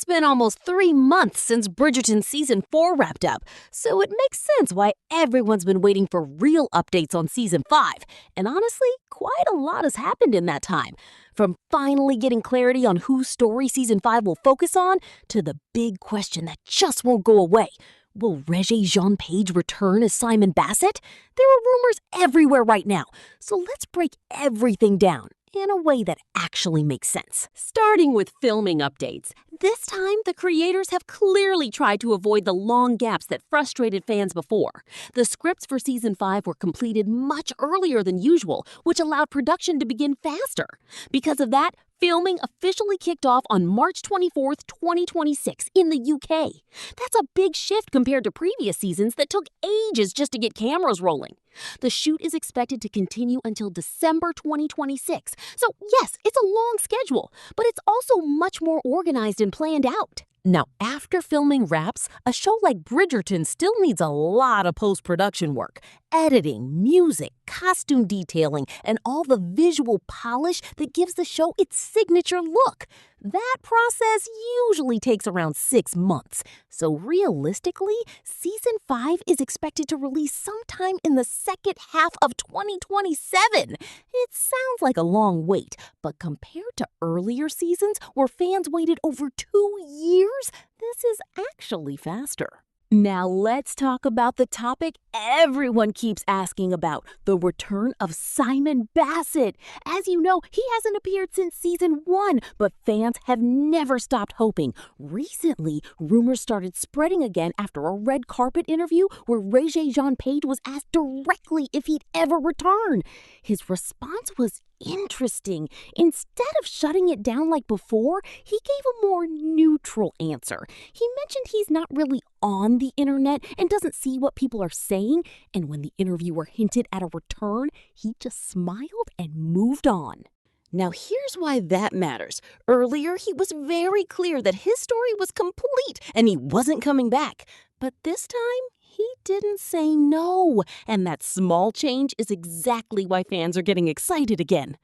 It's been almost 3 months since Bridgerton Season 4 wrapped up, so it makes sense why everyone's been waiting for real updates on Season 5. And honestly, quite a lot has happened in that time. From finally getting clarity on whose story Season 5 will focus on, to the big question that just won't go away. Will Regé-Jean Page return as Simon Basset? There are rumors everywhere right now, so let's break everything down in a way that actually makes sense. Starting with filming updates. This time, the creators have clearly tried to avoid the long gaps that frustrated fans before. The scripts for Season 5 were completed much earlier than usual, which allowed production to begin faster. Because of that, filming officially kicked off on March 24th, 2026 in the UK. That's a big shift compared to previous seasons that took ages just to get cameras rolling. The shoot is expected to continue until December 2026. So yes, it's a long schedule, but it's also much more organized and planned out. Now, after filming wraps, a show like Bridgerton still needs a lot of post-production work. Editing, music, costume detailing, and all the visual polish that gives the show its signature look. That process usually takes around 6 months. So realistically, Season 5 is expected to release sometime in the second half of 2027. It sounds like a long wait, but compared to earlier seasons where fans waited over 2 years, this is actually faster. Now let's talk about the topic everyone keeps asking about, the return of Simon Basset. As you know, he hasn't appeared since Season 1, but fans have never stopped hoping. Recently, rumors started spreading again after a red carpet interview where Regé-Jean Page was asked directly if he'd ever return. His response was interesting. Instead of shutting it down like before, he gave a more neutral answer. He mentioned he's not really on the internet and doesn't see what people are saying, and when the interviewer hinted at a return, he just smiled and moved on. Now here's why that matters. Earlier, he was very clear that his story was complete and he wasn't coming back. But this time, he didn't say no, and that small change is exactly why fans are getting excited again.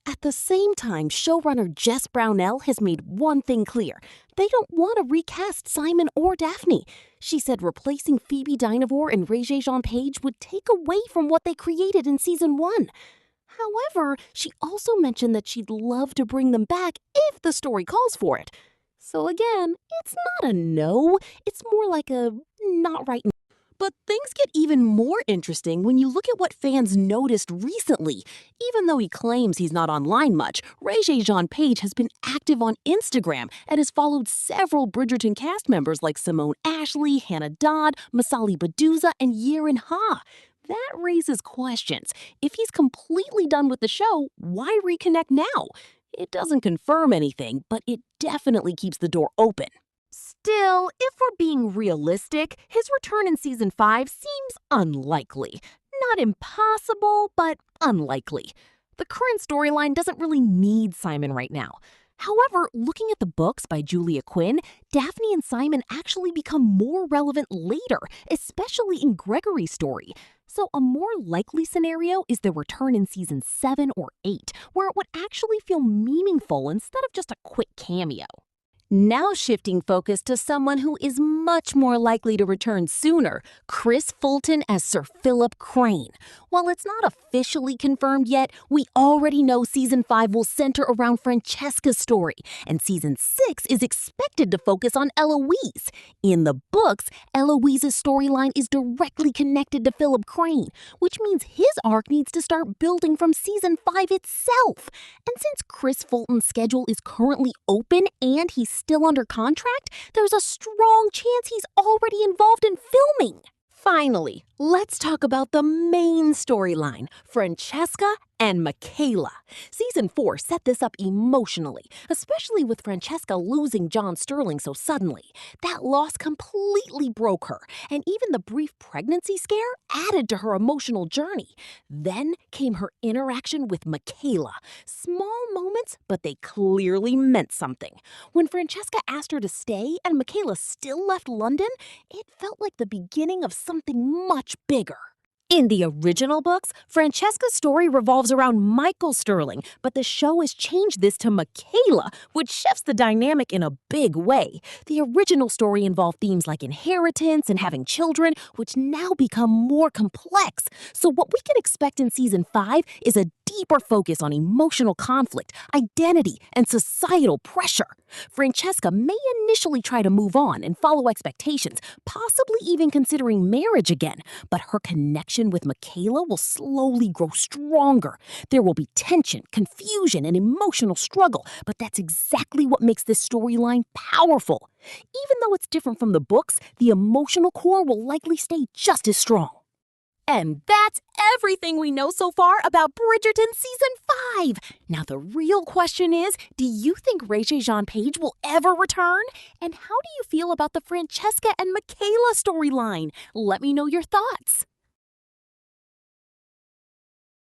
At the same time, showrunner Jess Brownell has made one thing clear. They don't want to recast Simon or Daphne. She said replacing Phoebe Dynevor and Regé-Jean Page would take away from what they created in Season 1. However, she also mentioned that she'd love to bring them back if the story calls for it. So again, it's not a no, it's more like a not right now. But things get even more interesting when you look at what fans noticed recently. Even though he claims he's not online much, Regé-Jean Page has been active on Instagram and has followed several Bridgerton cast members like Simone Ashley, Hannah Dodd, Masali Baduza, and Yerin Ha. That raises questions. If he's completely done with the show, why reconnect now? It doesn't confirm anything, but it definitely keeps the door open. Still, if we're being realistic, his return in Season 5 seems unlikely. Not impossible, but unlikely. The current storyline doesn't really need Simon right now. However, looking at the books by Julia Quinn, Daphne and Simon actually become more relevant later, especially in Gregory's story. So a more likely scenario is the return in Season 7 or 8, where it would actually feel meaningful instead of just a quick cameo. Now shifting focus to someone who is much more likely to return sooner, Chris Fulton as Sir Philip Crane. While it's not officially confirmed yet, we already know Season 5 will center around Francesca's story, and Season 6 is expected to focus on Eloise. In the books, Eloise's storyline is directly connected to Philip Crane, which means his arc needs to start building from Season 5 itself. And since Chris Fulton's schedule is currently open and he's still under contract, there's a strong chance he's already involved in filming. Finally, let's talk about the main storyline, Francesca and Michaela. Season 4 set this up emotionally, especially with Francesca losing John Sterling so suddenly. That loss completely broke her, and even the brief pregnancy scare added to her emotional journey. Then came her interaction with Michaela. Small moments, but they clearly meant something. When Francesca asked her to stay and Michaela still left London, it felt like the beginning of something much bigger. In the original books, Francesca's story revolves around Michael Sterling, but the show has changed this to Michaela, which shifts the dynamic in a big way. The original story involved themes like inheritance and having children, which now become more complex. So what we can expect in season 5 is a deeper focus on emotional conflict, identity, and societal pressure. Francesca may initially try to move on and follow expectations, possibly even considering marriage again, but her connection with Michaela will slowly grow stronger. There will be tension, confusion, and emotional struggle, but that's exactly what makes this storyline powerful. Even though it's different from the books, the emotional core will likely stay just as strong. And that's everything we know so far about Bridgerton Season 5. Now the real question is, do you think Regé-Jean Page will ever return? And how do you feel about the Francesca and Michaela storyline? Let me know your thoughts.